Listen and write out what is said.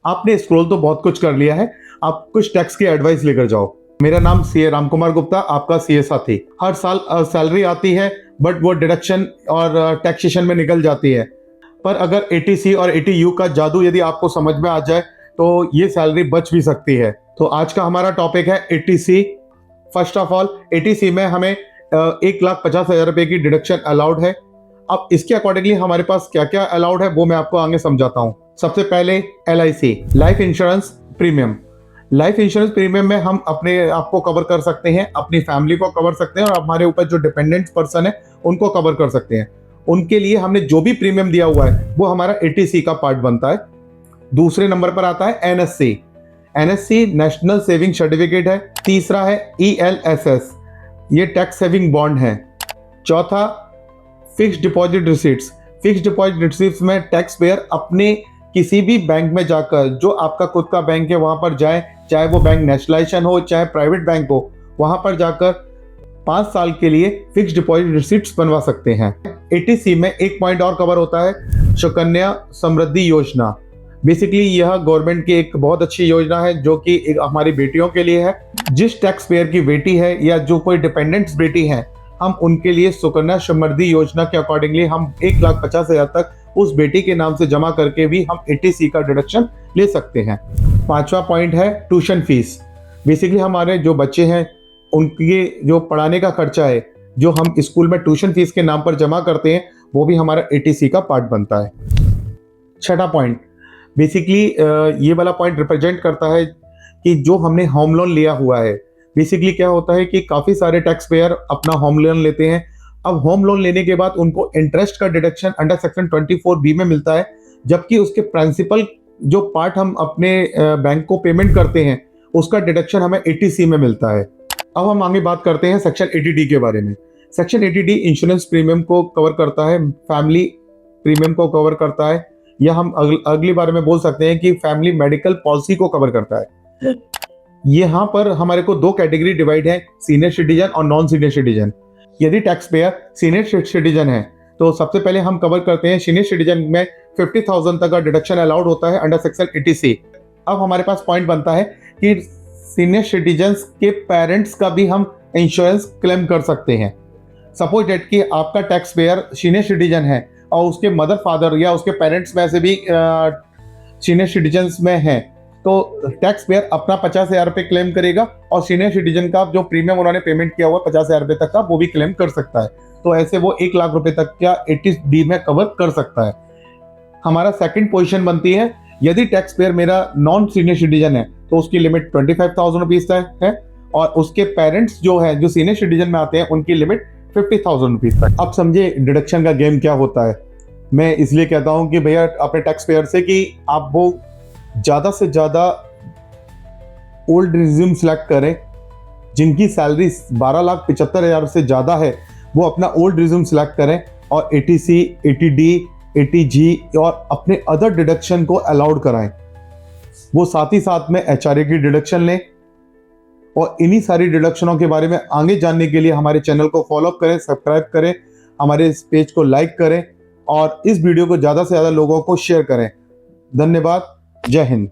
आपने स्क्रॉल तो बहुत कुछ कर लिया है, आप कुछ टैक्स की एडवाइस लेकर जाओ। मेरा नाम सीए राम कुमार गुप्ता, आपका सीए साथी। हर साल सैलरी आती है, बट वो डिडक्शन और टैक्सेशन में निकल जाती है। पर अगर एटीसी और एटीयू का जादू यदि आपको समझ में आ जाए तो ये सैलरी बच भी सकती है। तो आज का हमारा टॉपिक है ATC. First of all, ATC में हमें 1,50,000 रुपए की डिडक्शन अलाउड है। अब इसके अकॉर्डिंगली हमारे पास क्या क्या अलाउड है वो मैं आपको आगे समझाता हूँ। सबसे पहले LIC, life insurance premium. Life insurance premium में हम अपने आप को कवर कर सकते हैं, अपनी फैमिली को कवर सकते हैं और हमारे ऊपर जो डिपेंडेंट पर्सन है उनको कवर कर सकते हैं। उनके लिए हमने जो भी प्रीमियम दिया हुआ है वो हमारा एटीसी का पार्ट बनता है। दूसरे नंबर पर आता है NSC. NSC national saving certificate है। तीसरा है ELSS, ये टैक्स सेविंग बॉन्ड है। चौथा, fixed deposit receipts. Fixed deposit receipts में टैक्स पेयर अपने किसी भी बैंक में जाकर, जो आपका खुद का बैंक है वहां पर जाए, चाहे वो बैंक नेशनलाइजेशन हो चाहे प्राइवेट बैंक हो, वहां पर जाकर 5 साल के लिए फिक्स्ड डिपॉजिट रिसीट्स बनवा सकते हैं। एटीसी में एक पॉइंट और कवर होता है, सुकन्या समृद्धि योजना। बेसिकली यह गवर्नमेंट की एक बहुत अच्छी योजना है जो कि हमारी बेटियों के लिए है। जिस टैक्स पेयर की बेटी है या जो कोई डिपेंडेंट्स बेटी है, हम उनके लिए सुकन्या समृद्धि योजना के अकॉर्डिंगली हम 1,50,000 तक उस बेटी के नाम से जमा करके भी हम एटीसी का डिडक्शन ले सकते हैं। पांचवा पॉइंट है ट्यूशन फीस। बेसिकली हमारे जो बच्चे हैं उनके जो पढ़ाने का खर्चा है, जो हम स्कूल में ट्यूशन फीस के नाम पर जमा करते हैं, वो भी हमारा एटीसी का पार्ट बनता है। छठा पॉइंट, बेसिकली ये वाला पॉइंट रिप्रेजेंट करता है कि जो हमने होम लोन लिया हुआ है। बेसिकली क्या होता है कि काफ़ी सारे टैक्स पेयर अपना होम लोन लेते हैं। अब होम लोन लेने के बाद उनको इंटरेस्ट का डिडक्शन अंडर सेक्शन 24B में मिलता है, जबकि उसके प्रिंसिपल जो पार्ट हम अपने बैंक को पेमेंट करते हैं उसका डिडक्शन हमें एटीसी में मिलता है। अब हम आगे बात करते हैं सेक्शन 80D के बारे में। सेक्शन 80D इंश्योरेंस प्रीमियम को कवर करता है, फैमिली प्रीमियम को कवर करता है, या हम अगली बार में बोल सकते हैं कि फैमिली मेडिकल पॉलिसी को कवर करता है। यहाँ पर हमारे को 2 कैटेगरी डिवाइड है, सीनियर सिटीजन और नॉन सीनियर सिटीजन। यदि टैक्स पेयर सीनियर सिटीजन है तो सबसे पहले हम कवर करते हैं सीनियर सिटीजन में 50,000 तक का डिडक्शन अलाउड होता है अंडर सेक्शन 80C। अब हमारे पास पॉइंट बनता है कि सीनियर सिटीजन्स के पेरेंट्स का भी हम इंश्योरेंस क्लेम कर सकते हैं। सपोज डेट कि आपका टैक्स पेयर सीनियर सिटीजन है और उसके मदर फादर या उसके पेरेंट्स में से भी सीनियर सिटीजन्स में हैं, तो टैक्स पेयर अपना 50,000 रुपये क्लेम करेगा और सीनियर सिटीजन का जो प्रीमियम उन्होंने पेमेंट किया हुआ 50,000 रुपये तक का वो भी क्लेम कर सकता है। तो ऐसे वो 1,00,000 रुपये तक का 80D में कवर कर सकता है। हमारा सेकंड पोजीशन बनती है, यदि टैक्स पेयर मेरा नॉन सीनियर सिटीजन है तो उसकी लिमिट 25,000 रुपीज तक है और उसके पेरेंट्स जो है जो सीनियर सिटीजन में आते हैं उनकी लिमिट 50,000 रुपीज तक। अब समझे डिडक्शन का गेम क्या होता है। मैं इसलिए कहता हूं कि भैया अपने टैक्स पेयर से कि आप वो ज़्यादा से ज़्यादा ओल्ड रिज्यूम सेलेक्ट करें। जिनकी सैलरी 12,75,000 से ज़्यादा है वो अपना ओल्ड रिज्यूम सेलेक्ट करें और एटीसी, एटीडी, एटीजी और अपने अदर डिडक्शन को अलाउड कराएं। वो साथ ही साथ में HRA की डिडक्शन लें और इन्हीं सारी डिडक्शनों के बारे में आगे जानने के लिए हमारे चैनल को फॉलो करें, सब्सक्राइब करें, हमारे इस पेज को लाइक करें और इस वीडियो को ज़्यादा से ज़्यादा लोगों को शेयर करें। धन्यवाद। जय हिंद।